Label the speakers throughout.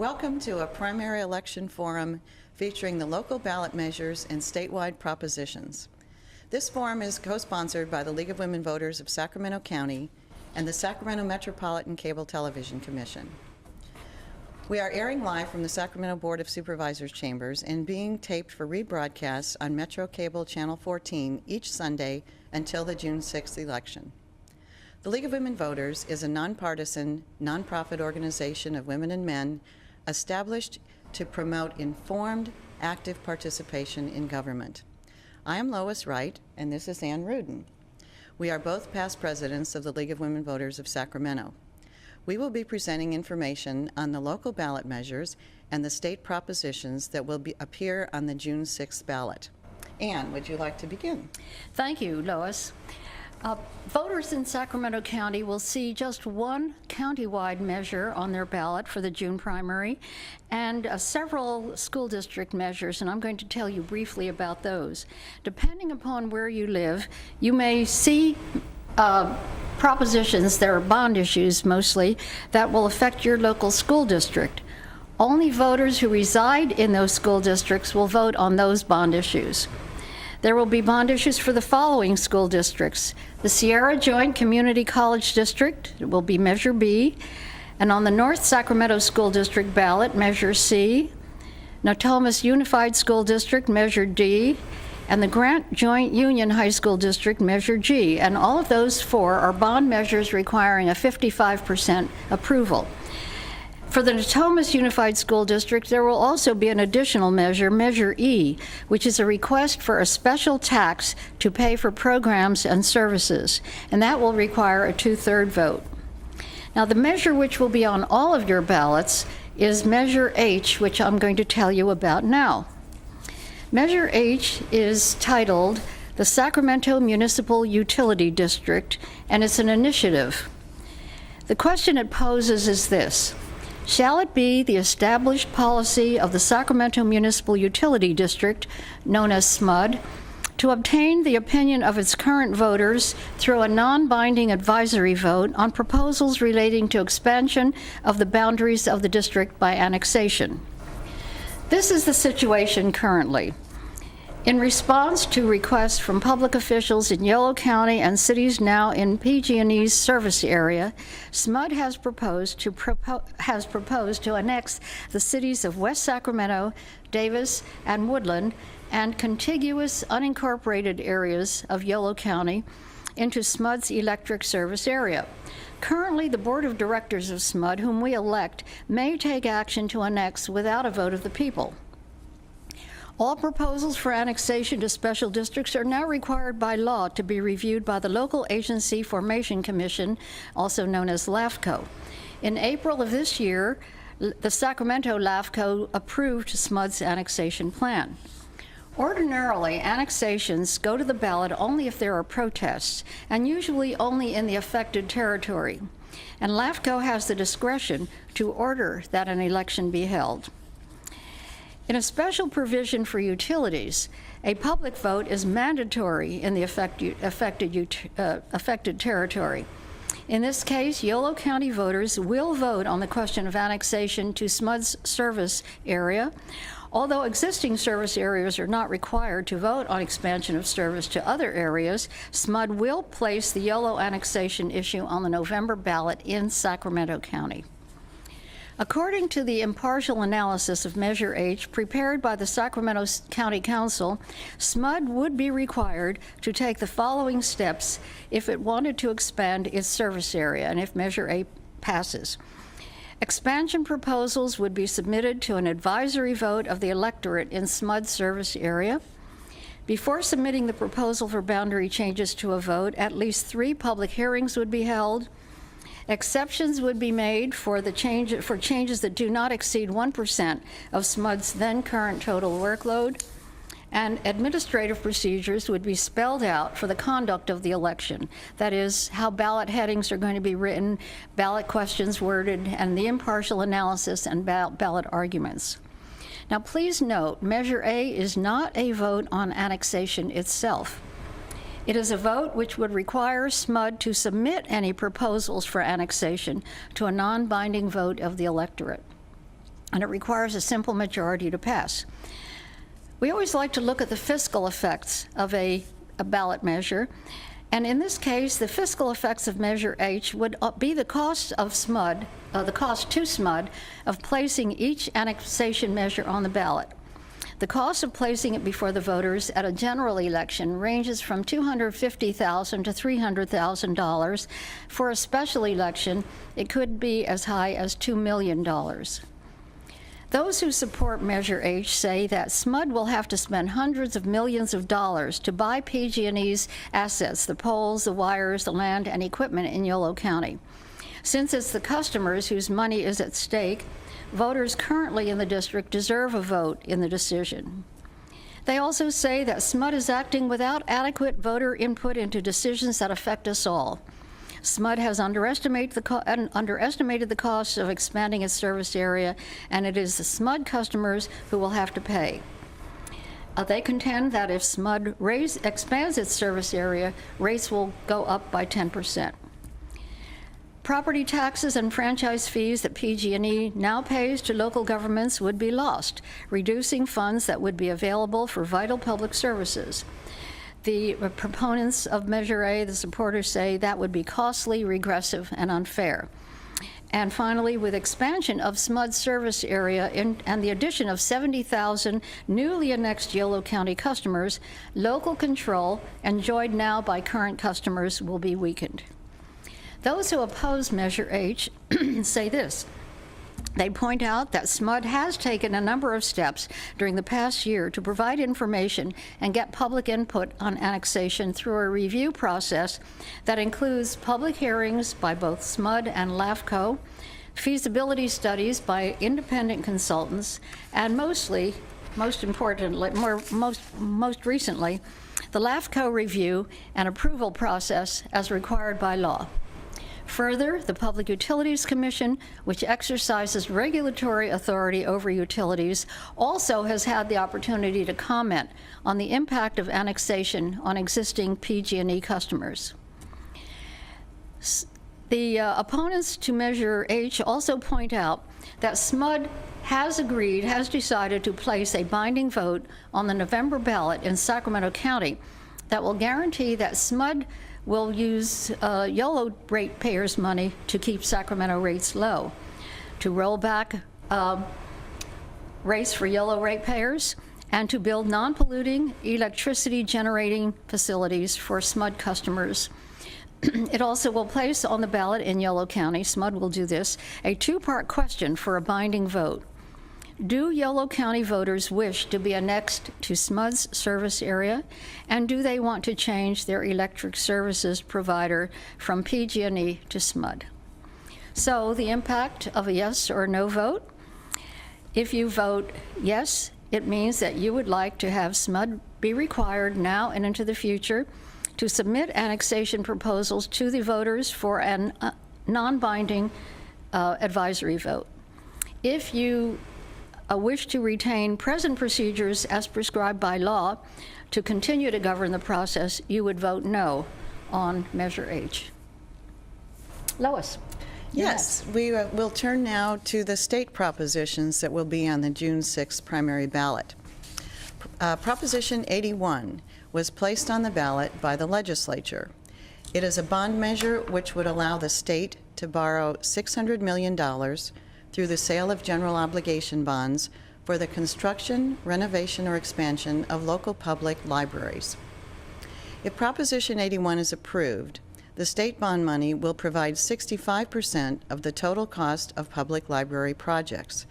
Speaker 1: Welcome to a primary election forum featuring the local ballot measures and statewide propositions. This forum is co-sponsored by the League of Women Voters of Sacramento County and the Sacramento Metropolitan Cable Television Commission. We are airing live from the Sacramento Board of Supervisors chambers and being taped for rebroadcasts on Metro Cable Channel 14 each Sunday until the June 6th election. The League of Women Voters is a nonpartisan, nonprofit organization of women and men established to promote informed, active participation in government. I am Lois Wright, and this is Ann Rudin. We are both past presidents of the League of Women Voters of Sacramento. We will be presenting information on the local ballot measures and the state propositions that will appear on the June 6th ballot. Ann, would you like to begin?
Speaker 2: Thank you, Lois. Voters in Sacramento County will see just one countywide measure on their ballot for the June primary and several school district measures, and I'm going to tell you briefly about those. Depending upon where you live, you may see propositions, there are bond issues mostly, that will affect your local school district. Only voters who reside in those school districts will vote on those bond issues. There will be bond issues for the following school districts. The Sierra Joint Community College District will be Measure B, and on the North Sacramento School District ballot, Measure C, Natomas Unified School District, Measure D, and the Grant Joint Union High School District, Measure G, and all of those four are bond measures requiring a 55% approval. For the Natomas Unified School District, there will also be an additional measure, Measure E, which is a request for a special tax to pay for programs and services, and that will require a 2/3 vote. Now, the measure which will be on all of your ballots is Measure H, which I'm going to tell you about now. Measure H is titled the Sacramento Municipal Utility District, and it's an initiative. The question it poses is this: shall it be the established policy of the Sacramento Municipal Utility District, known as SMUD, to obtain the opinion of its current voters through a non-binding advisory vote on proposals relating to expansion of the boundaries of the district by annexation? This is the situation currently. In response to requests from public officials in Yolo County and cities now in PG&E's service area, SMUD has proposed to annex the cities of West Sacramento, Davis, and Woodland, and contiguous unincorporated areas of Yolo County into SMUD's electric service area. Currently, the Board of Directors of SMUD, whom we elect, may take action to annex without a vote of the people. All proposals for annexation to special districts are now required by law to be reviewed by the Local Agency Formation Commission, also known as LAFCO. In April of this year, the Sacramento LAFCO approved SMUD's annexation plan. Ordinarily, annexations go to the ballot only if there are protests, and usually only in the affected territory. And LAFCO has the discretion to order that an election be held. In a special provision for utilities, a public vote is mandatory in the affected territory. In this case, Yolo County voters will vote on the question of annexation to SMUD's service area. Although existing service areas are not required to vote on expansion of service to other areas, SMUD will place the Yolo annexation issue on the November ballot in Sacramento County. According to the impartial analysis of Measure H prepared by the Sacramento County Council, SMUD would be required to take the following steps if it wanted to expand its service area and if Measure A passes. Expansion proposals would be submitted to an advisory vote of the electorate in SMUD service area. Before submitting the proposal for boundary changes to a vote, at least 3 public hearings would be held. Exceptions would be made for changes that do not exceed 1% of SMUD's then current total workload, and administrative procedures would be spelled out for the conduct of the election. That is, how ballot headings are going to be written, ballot questions worded, and the impartial analysis and ballot arguments. Now, please note, Measure A is not a vote on annexation itself. It is a vote which would require SMUD to submit any proposals for annexation to a non-binding vote of the electorate. and it requires a simple majority to pass. We always like to look at the fiscal effects of a ballot measure, and in this case, the fiscal effects of Measure H would be the cost of SMUD, the cost to SMUD of placing each annexation measure on the ballot. The cost of placing it before the voters at a general election ranges from $250,000 to $300,000. For a special election, it could be as high as $2 million. Those who support Measure H say that SMUD will have to spend hundreds of millions of dollars to buy PG&E's assets, the poles, the wires, the land, and equipment in Yolo County. Since it's the customers whose money is at stake, voters currently in the district deserve a vote in the decision. They also say that SMUD is acting without adequate voter input into decisions that affect us all. SMUD has underestimated the cost of expanding its service area, and it is the SMUD customers who will have to pay. They contend that if SMUD expands its service area, rates will go up by 10%. Property taxes and franchise fees that PG&E now pays to local governments would be lost, reducing funds that would be available for vital public services. The proponents of Measure A, the supporters, say that would be costly, regressive, and unfair. And finally, with expansion of SMUD's service area and the addition of 70,000 newly annexed Yolo County customers, local control, enjoyed now by current customers, will be weakened. Those who oppose Measure H say this. They point out that SMUD has taken a number of steps during the past year to provide information and get public input on annexation through a review process that includes public hearings by both SMUD and LAFCO, feasibility studies by independent consultants, and most recently, the LAFCO review and approval process as required by law. Further, the Public Utilities Commission, which exercises regulatory authority over utilities, also has had the opportunity to comment on the impact of annexation on existing PG&E customers. The opponents to Measure H also point out that SMUD has decided to place a binding vote on the November ballot in Sacramento County that will guarantee that SMUD will use Yolo ratepayers' money to keep Sacramento rates low, to roll back rates for Yolo ratepayers, and to build non-polluting electricity generating facilities for SMUD customers. It also will place on the ballot in Yolo County, SMUD will do this, a two-part question for a binding vote. Do Yolo County voters wish to be annexed to SMUD's service area, and do they want to change their electric services provider from PG&E to SMUD? So the impact of a yes or no vote: if you vote yes, it means that you would like to have SMUD be required now and into the future to submit annexation proposals to the voters for a non-binding advisory vote. If you wish to retain present procedures as prescribed by law to continue to govern the process, you would vote no on Measure H. Lois.
Speaker 1: Yes, we will turn now to the state propositions that will be on the June 6th primary ballot. Proposition 81 was placed on the ballot by the legislature. It is a bond measure which would allow the state to borrow $600 million through the sale of general obligation bonds for the construction, renovation, or expansion of local public libraries. If Proposition 81 is approved, the state bond money will provide 65% of the total cost of public library projects,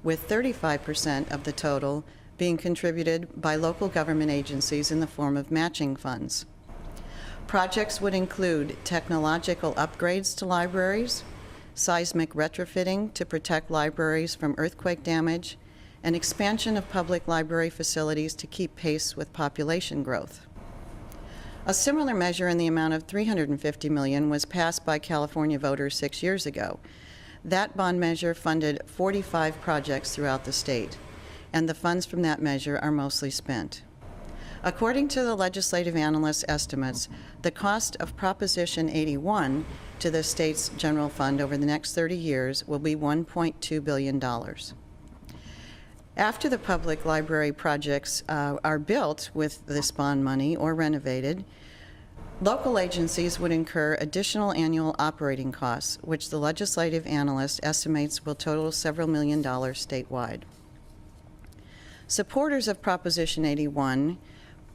Speaker 1: with 35% of the total being contributed by local government agencies in the form of matching funds. Projects would include technological upgrades to libraries, seismic retrofitting to protect libraries from earthquake damage, and expansion of public library facilities to keep pace with population growth. A similar measure in the amount of $350 million was passed by California voters 6 years ago. That bond measure funded 45 projects throughout the state, and the funds from that measure are mostly spent. According to the legislative analysts' estimates, the cost of Proposition 81 to the state's general fund over the next 30 years will be $1.2 billion. After the public library projects are built with this bond money or renovated, local agencies would incur additional annual operating costs, which the legislative analyst estimates will total several $1 million statewide. Supporters of Proposition 81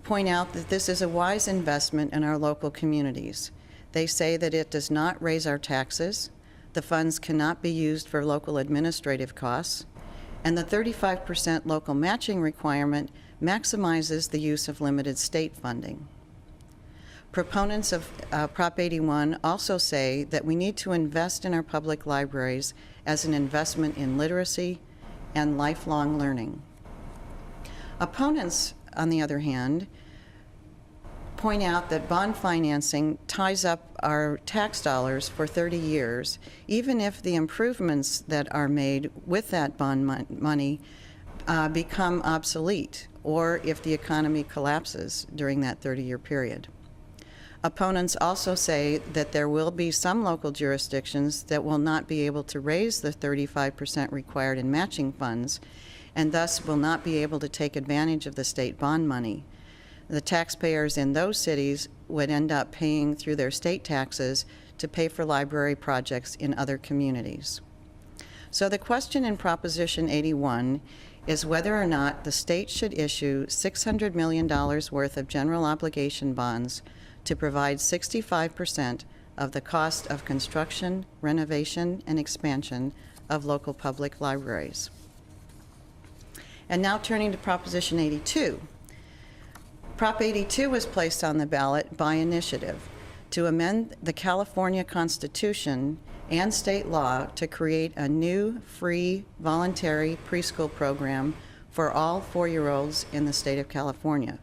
Speaker 1: point out that this is a wise investment in our local communities. They say that it does not raise our taxes, the funds cannot be used for local administrative costs, and the 35% local matching requirement maximizes the use of limited state funding. Proponents of Prop 81 also say that we need to invest in our public libraries as an investment in literacy and lifelong learning. Opponents, on the other hand, point out that bond financing ties up our tax dollars for 30 years, even if the improvements that are made with that bond money become obsolete, or if the economy collapses during that 30-year period. Opponents also say that there will be some local jurisdictions that will not be able to raise the 35% required in matching funds, and thus will not be able to take advantage of the state bond money. The taxpayers in those cities would end up paying through their state taxes to pay for library projects in other communities. So the question in Proposition 81 is whether or not the state should issue $600 million worth of general obligation bonds to provide 65% of the cost of construction, renovation, and expansion of local public libraries. And now turning to Proposition 82. Prop 82 was placed on the ballot by initiative to amend the California Constitution and state law to create a new, free, voluntary preschool program for all 4-year-olds in the state of California.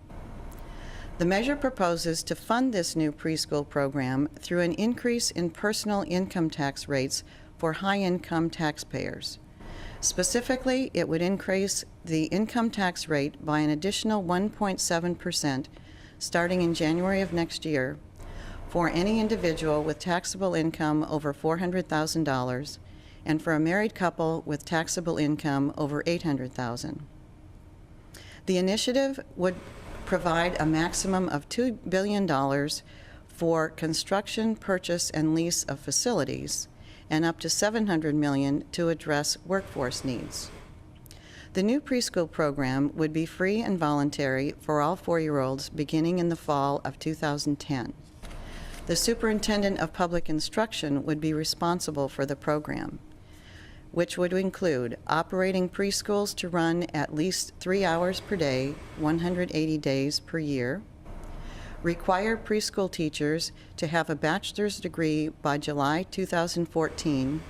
Speaker 1: The measure proposes to fund this new preschool program through an increase in personal income tax rates for high-income taxpayers. Specifically, it would increase the income tax rate by an additional 1.7% starting in January of next year for any individual with taxable income over $400,000 and for a married couple with taxable income over $800,000. The initiative would provide a maximum of $2 billion for construction, purchase, and lease of facilities, and up to $700 million to address workforce needs. The new preschool program would be free and voluntary for all 4-year-olds beginning in the fall of 2010. The superintendent of public instruction would be responsible for the program, which would include operating preschools to run at least 3 hours per day, 180 days per year, require preschool teachers to have a bachelor's degree by July 2014,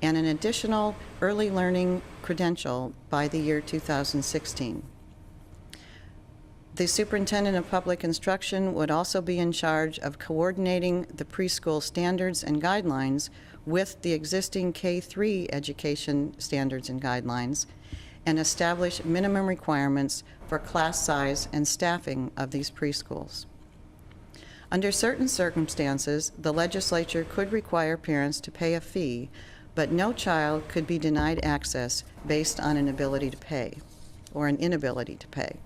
Speaker 1: and an additional early learning credential by the year 2016. The superintendent of public instruction would also be in charge of coordinating the preschool standards and guidelines with the existing K-3 education standards and guidelines, and establish minimum requirements for class size and staffing of these preschools. Under certain circumstances, the legislature could require parents to pay a fee, but no child could be denied access based on an ability to pay or an inability to pay.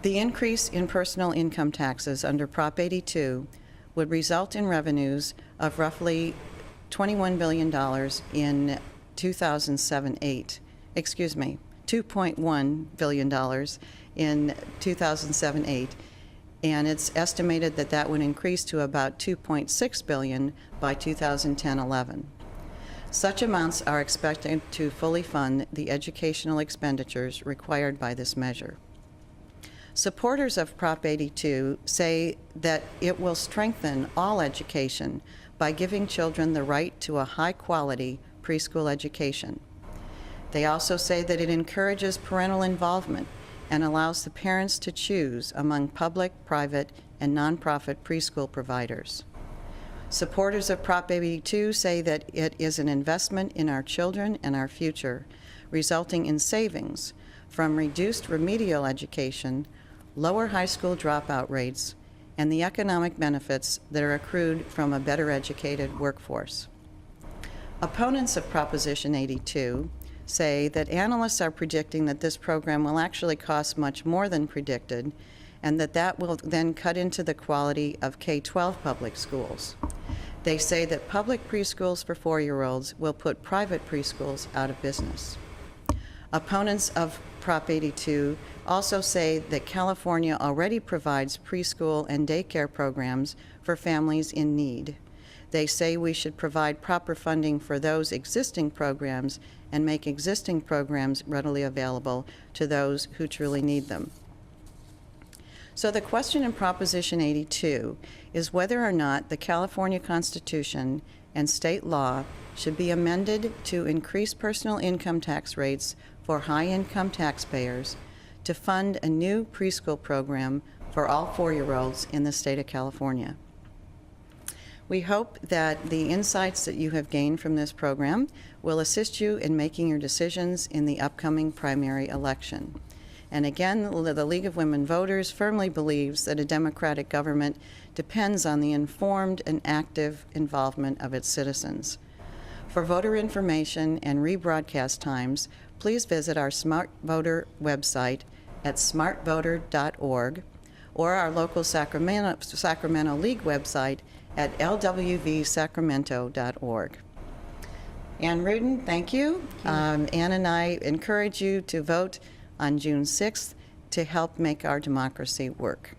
Speaker 1: The increase in personal income taxes under Prop 82 would result in revenues of roughly $21 billion in 2007-8. Excuse me, $2.1 billion in 2007-8. And it's estimated that that would increase to about $2.6 billion by 2010-11. Such amounts are expected to fully fund the educational expenditures required by this measure. Supporters of Prop 82 say that it will strengthen all education by giving children the right to a high-quality preschool education. They also say that it encourages parental involvement and allows the parents to choose among public, private, and nonprofit preschool providers. Supporters of Prop 82 say that it is an investment in our children and our future, resulting in savings from reduced remedial education, lower high school dropout rates, and the economic benefits that are accrued from a better educated workforce. Opponents of Proposition 82 say that analysts are predicting that this program will actually cost much more than predicted, and that will then cut into the quality of K-12 public schools. They say that public preschools for 4-year-olds will put private preschools out of business. Opponents of Prop 82 also say that California already provides preschool and daycare programs for families in need. They say we should provide proper funding for those existing programs and make existing programs readily available to those who truly need them. So the question in Proposition 82 is whether or not the California Constitution and state law should be amended to increase personal income tax rates for high-income taxpayers to fund a new preschool program for all 4-year-olds in the state of California. We hope that the insights that you have gained from this program will assist you in making your decisions in the upcoming primary election. And again, the League of Women Voters firmly believes that a democratic government depends on the informed and active involvement of its citizens. For voter information and rebroadcast times, please visit our Smart Voter website at smartvoter.org or our local Sacramento League website at lwvsacramento.org. Ann Rudin, thank you. Ann and I encourage you to vote on June 6th to help make our democracy work.